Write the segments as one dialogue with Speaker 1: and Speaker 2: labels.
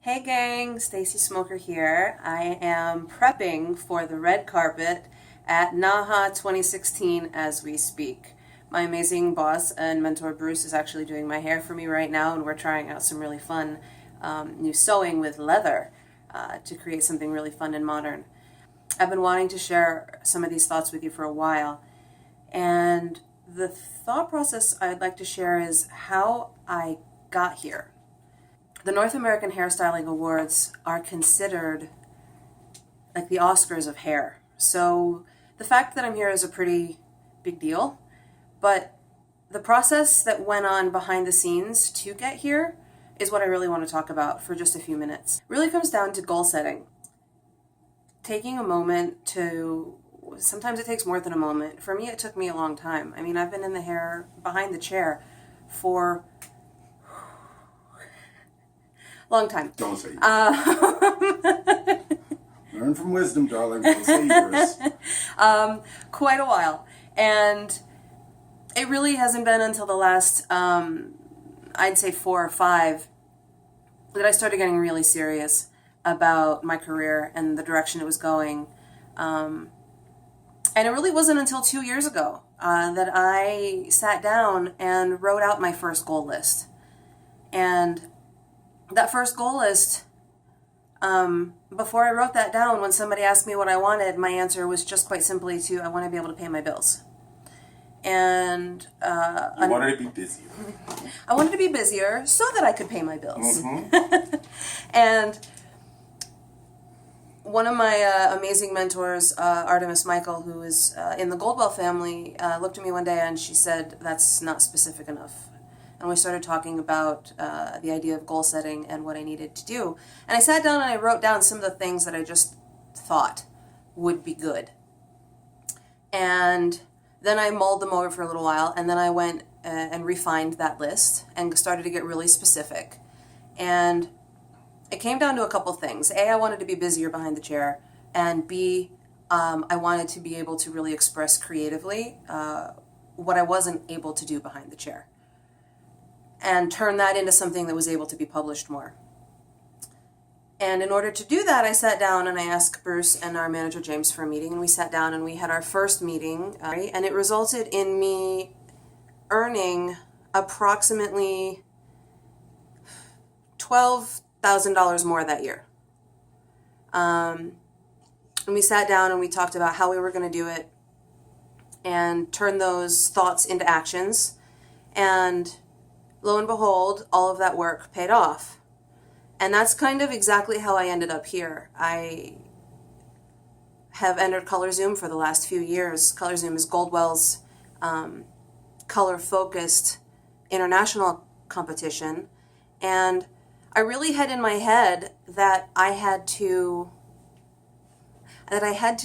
Speaker 1: Hey gang, Stacey Smoker here. I am prepping for the red carpet at NAHA 2016 as we speak. My amazing boss and mentor Bruce is actually doing my hair for me right now, and we're trying out some really fun new sewing with leather to create something really fun and modern. I've been wanting to share some of these thoughts with you for a while, and the thought process I'd like to share is how I got here. The North American Hairstyling Awards are considered like the Oscars of hair. So the fact that I'm here is a pretty big deal, but the process that went on behind the scenes to get here is what I really want to talk about for just a few minutes. It really comes down to goal setting. Taking a moment to, sometimes it takes more than a moment. For me, it took me a long time. I mean, I've been in the hair behind the chair for long time.
Speaker 2: Don't say yours. Learn from wisdom, darling. Don't say yours.
Speaker 1: Quite a while. And it really hasn't been until the last, I'd say 4 or 5, that I started getting really serious about my career and the direction it was going. And it really wasn't until 2 years ago that I sat down and wrote out my first goal list. And that first goal list, before I wrote that down, when somebody asked me what I wanted, my answer was just quite simply I want to be able to pay my bills. And
Speaker 2: you wanted to be busier.
Speaker 1: I wanted to be busier so that I could pay my bills.
Speaker 2: Mm-hmm.
Speaker 1: And one of my amazing mentors, Artemis Michael, who is in the Goldwell family, looked at me one day and she said, "That's not specific enough." And we started talking about the idea of goal setting and what I needed to do. And I sat down and I wrote down some of the things that I just thought would be good. And then I mulled them over for a little while, and then I went and refined that list and started to get really specific. And it came down to a couple things. A, I wanted to be busier behind the chair, and B, I wanted to be able to really express creatively what I wasn't able to do behind the chair, and turn that into something that was able to be published more. And in order to do that, I sat down and I asked Bruce and our manager James for a meeting, and we sat down and we had our first meeting, and it resulted in me earning approximately $12,000 more that year. And we sat down and we talked about how we were going to do it and turn those thoughts into actions, and lo and behold, all of that work paid off. And that's kind of exactly how I ended up here. I have entered Color Zoom for the last few years. Color Zoom is Goldwell's color-focused international competition. And I really had in my head that I had to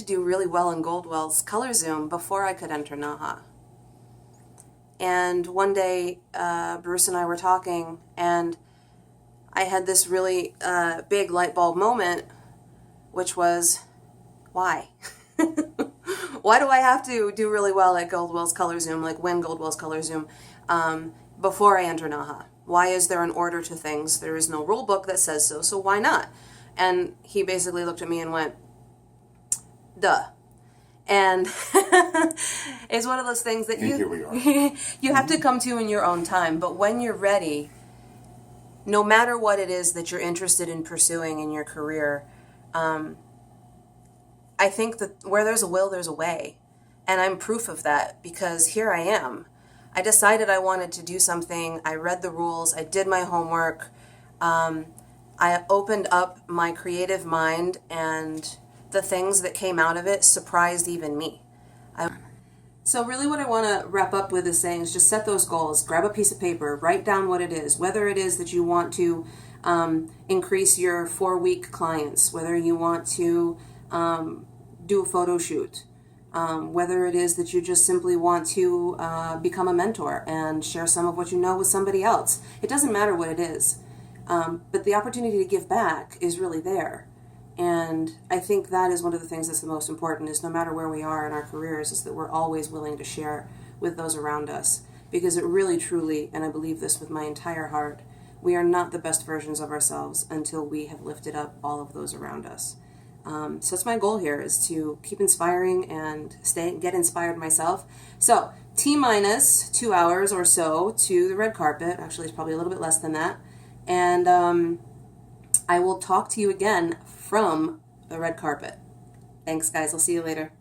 Speaker 1: do really well in Goldwell's Color Zoom before I could enter NAHA. And one day, Bruce and I were talking, and I had this really big light bulb moment, which was, why? Why do I have to do really well at Goldwell's Color Zoom, like win Goldwell's Color Zoom, before I enter NAHA? Why is there an order to things? There is no rule book that says so, so why not? And he basically looked at me and went, duh. And it's one of those things that
Speaker 2: Here we are.
Speaker 1: you have to come to in your own time. But when you're ready, no matter what it is that you're interested in pursuing in your career, I think that where there's a will, there's a way. And I'm proof of that, because here I am. I decided I wanted to do something. I read the rules. I did my homework. I opened up my creative mind, and the things that came out of it surprised even me. So really what I want to wrap up with is saying is just set those goals. Grab a piece of paper, write down what it is, whether it is that you want to increase your 4-week clients, whether you want to do a photo shoot, whether it is that you just simply want to become a mentor and share some of what you know with somebody else. It doesn't matter what it is, but the opportunity to give back is really there. And I think that is one of the things that's the most important, is no matter where we are in our careers, is that we're always willing to share with those around us. Because it really, truly, and I believe this with my entire heart, we are not the best versions of ourselves until we have lifted up all of those around us. So that's my goal here, is to keep inspiring and get inspired myself. So T-minus 2 hours or so to the red carpet. Actually, it's probably a little bit less than that. And I will talk to you again from the red carpet. Thanks, guys. I'll see you later.